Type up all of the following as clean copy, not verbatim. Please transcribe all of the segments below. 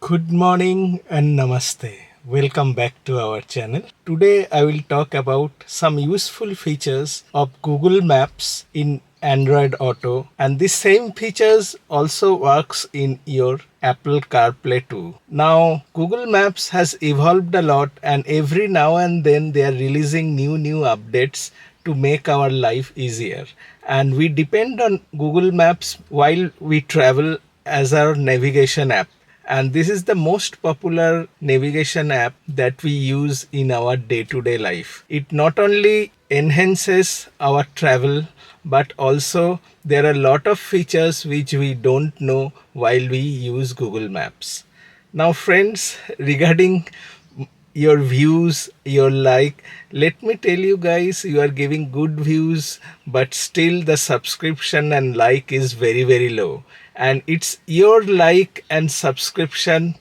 Good morning and namaste. Welcome back to our channel. Today I will talk about some useful features of Google Maps in Android Auto, and the same features also works in your Apple CarPlay too. Now Google Maps has evolved a lot, and every now and then they are releasing new updates to make our life easier, and we depend on Google Maps while we travel as our navigation app, and this is the most popular navigation app that we use in our day-to-day life. It not only enhances our travel, but also there are a lot of features which we don't know while we use Google Maps. Now friends, regarding your views, your like, let me tell you guys, you are giving good views, but still the subscription and like is very low, and it's your like and subscription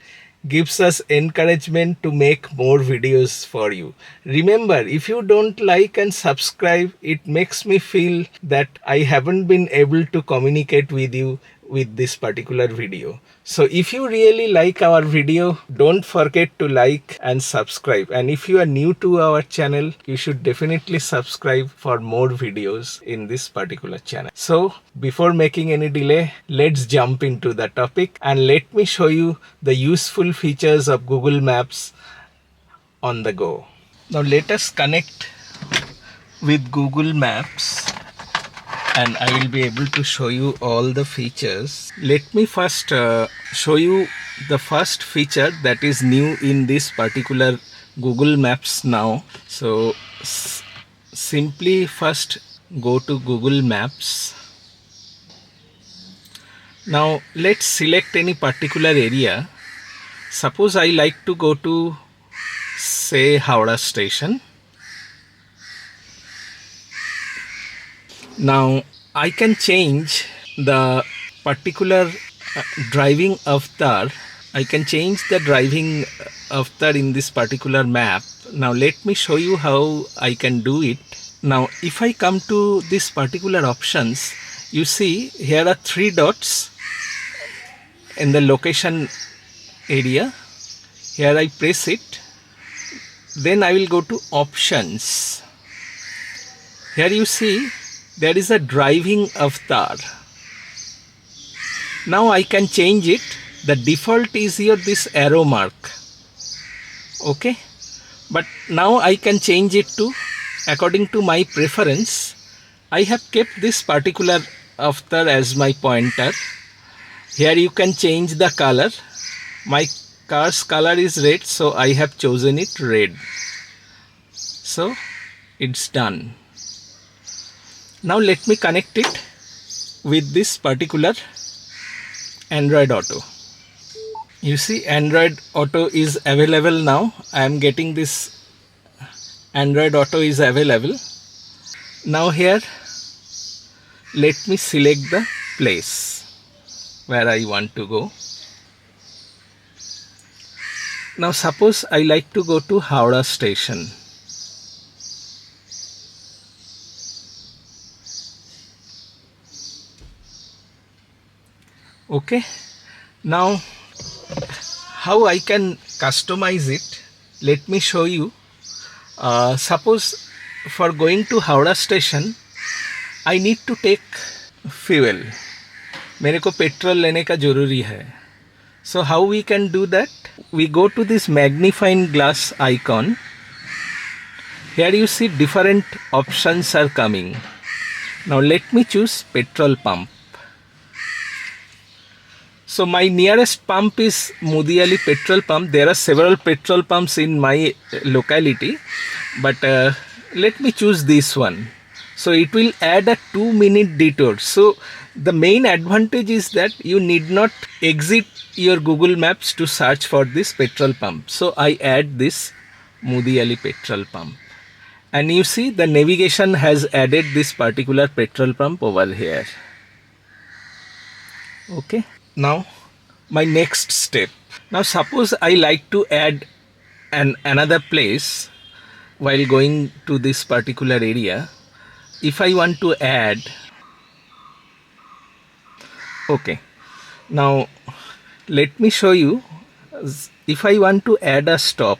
gives us encouragement to make more videos for you. Remember, if you don't like and subscribe, it makes me feel that I haven't been able to communicate with you with this particular video. So if you really like our video, don't forget to like and subscribe. And if you are new to our channel, you should definitely subscribe for more videos in this particular channel. So before making any delay, let's jump into the topic and let me show you the useful features of Google Maps on the go. Now let us connect with Google Maps and I will be able to show you all the features. Let me first show you the first feature that is new in this particular Google Maps now. So simply first go to Google Maps. Now let's select any particular area. Suppose I like to go to, say, Howrah station. Now I can change the particular driving avatar. I can change the driving avatar in this particular map. Now let me show you how I can do it. Now if I come to this particular options, you see here are 3 dots in the location area. Here I press it, then I will go to options. Here you see there is a driving avatar. Now I can change it. The default is here this arrow mark. Okay, but now I can change it to according to my preference. I have kept this particular avatar as my pointer. Here you can change the color. My car's color is red, so I have chosen it red. So it's done. Now let me connect it with this particular Android Auto. You see Android Auto is available now. I am getting this Android Auto is available. Now here let me select the place where I want to go. Now suppose I like to go to Howrah station. Okay, now how I can customize it, let me show you. Suppose for going to Howrah station I need to take fuel. मेरे को petrol लेने का जरूरी है. So how we can do that? We go to this magnifying glass icon. Here you see different options are coming. Now let me choose petrol pump. So my nearest pump is Mudiali petrol pump. There are several petrol pumps in my locality, but let me choose this one. So it will add a 2-minute detour. So the main advantage is that you need not exit your Google Maps to search for this petrol pump. So I add this Mudiali petrol pump, and you see the navigation has added this particular petrol pump over here. Okay. Now my next step. Now suppose I like to add another place while going to this particular area. If I want to add, okay, now let me show you if I want to add a stop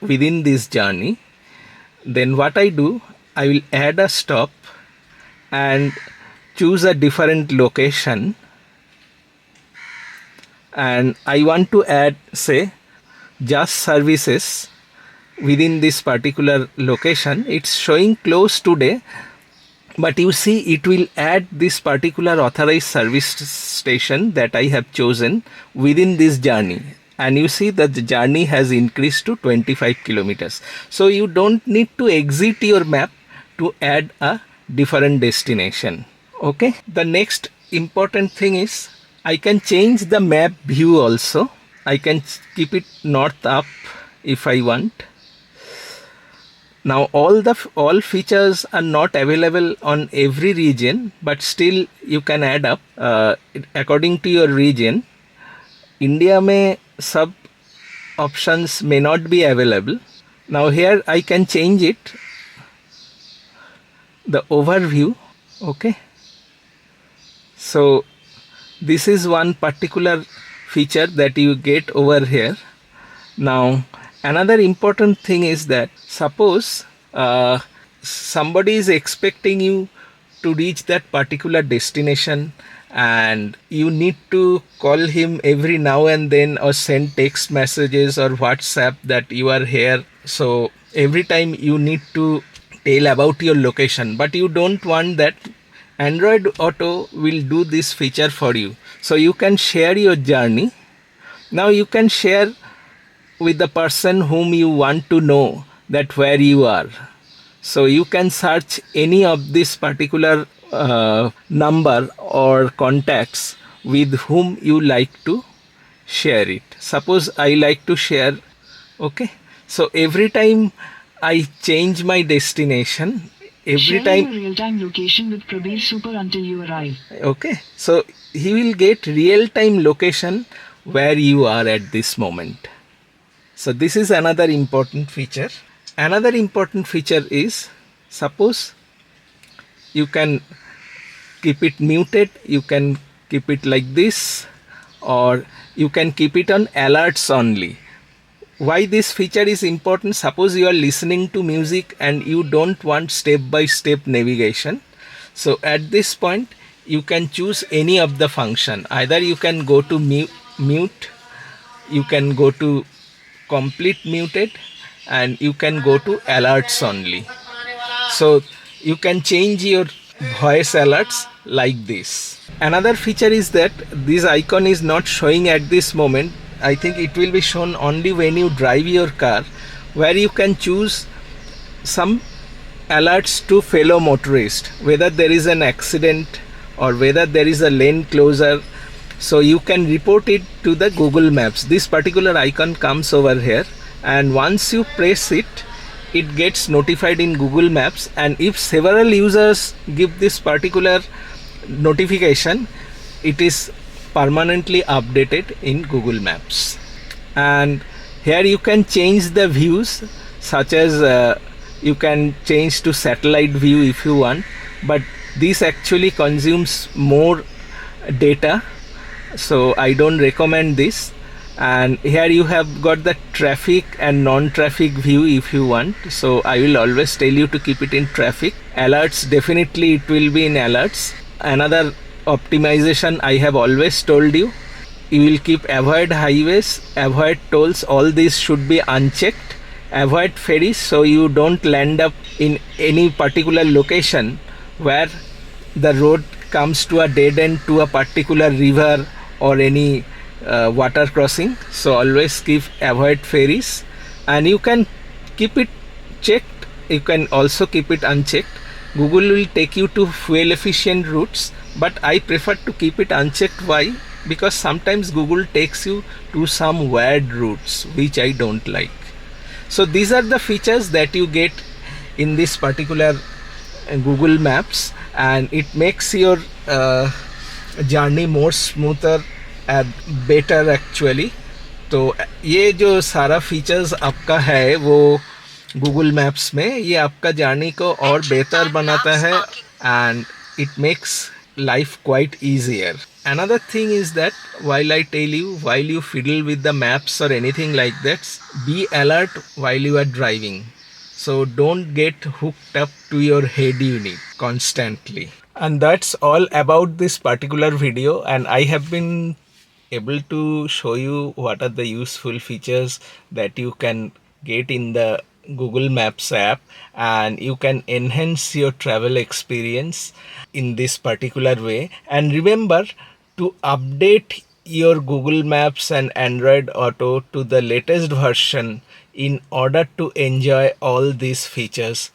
within this journey, then what I do, I will add a stop and choose a different location, and I want to add, say, just services within this particular location. It's showing close today, but you see it will add this particular authorized service station that I have chosen within this journey, and you see that the journey has increased to 25 kilometers. So you don't need to exit your map to add a different destination. Okay, the next important thing is I can change the map view also. I can keep it north up if I want. Now all features are not available on every region, but still you can add up according to your region. India में सब options may not be available. Now here I can change it, the overview. Okay, so this is one particular feature that you get over here. Now another important thing is that suppose somebody is expecting you to reach that particular destination, and you need to call him every now and then or send text messages or WhatsApp that you are here. So every time you need to tell about your location, but you don't want that. Android Auto will do this feature for you. So you can share your journey. Now you can share with the person whom you want to know that where you are. So you can search any of this particular number or contacts with whom you like to share it. Suppose I like to share, okay. So every time I change my destination, every time real-time location with Prabir Super until you arrive. Okay, so he will get real-time location where you are at this moment. So this is another important feature. Another important feature is, suppose you can keep it muted, you can keep it like this, or you can keep it on alerts only. Why this feature is important? Suppose you are listening to music and you don't want step-by-step navigation. So at this point you can choose any of the function. Either you can go to mute, you can go to complete muted, and you can go to alerts only. So you can change your voice alerts like this. Another feature is that this icon is not showing at this moment. I think it will be shown only when you drive your car, where you can choose some alerts to fellow motorists, whether there is an accident or whether there is a lane closure. So you can report it to the Google Maps. This particular icon comes over here, and once you press it, it gets notified in Google Maps, and if several users give this particular notification, it is permanently updated in Google Maps. And here you can change the views, such as you can change to satellite view if you want, but this actually consumes more data, so I don't recommend this. And here you have got the traffic and non-traffic view if you want, so I will always tell you to keep it in traffic. Alerts, definitely it will be in alerts. Another optimization I have always told you, you will keep avoid highways, avoid tolls, all these should be unchecked. Avoid ferries, so you don't land up in any particular location where the road comes to a dead end to a particular river or any water crossing. So always keep avoid ferries, and you can keep it checked, you can also keep it unchecked. Google will take you to fuel efficient routes, but I prefer to keep it unchecked. Why? Because sometimes Google takes you to some weird routes which I don't like. So these are the features that you get in this particular Google Maps, and it makes your journey more smoother and better actually. तो ये जो सारा features आपका है वो Google maps में, ये आपका जर्नी को और बेहतर बनाता है, and it makes life quite easier. another thing is that while I tell you, while you fiddle with the maps or anything like that, be alert while you are driving. So don't get hooked up to your head unit constantly. And that's all about this particular video, and I have been able to show you what are the useful features that you can get in the Google Maps app, and you can enhance your travel experience in this particular way. And remember to update your Google Maps and Android Auto to the latest version in order to enjoy all these features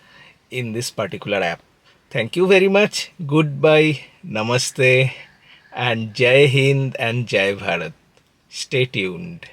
in this particular app. Thank you very much. Goodbye. Namaste and Jai Hind and Jai Bharat. Stay tuned.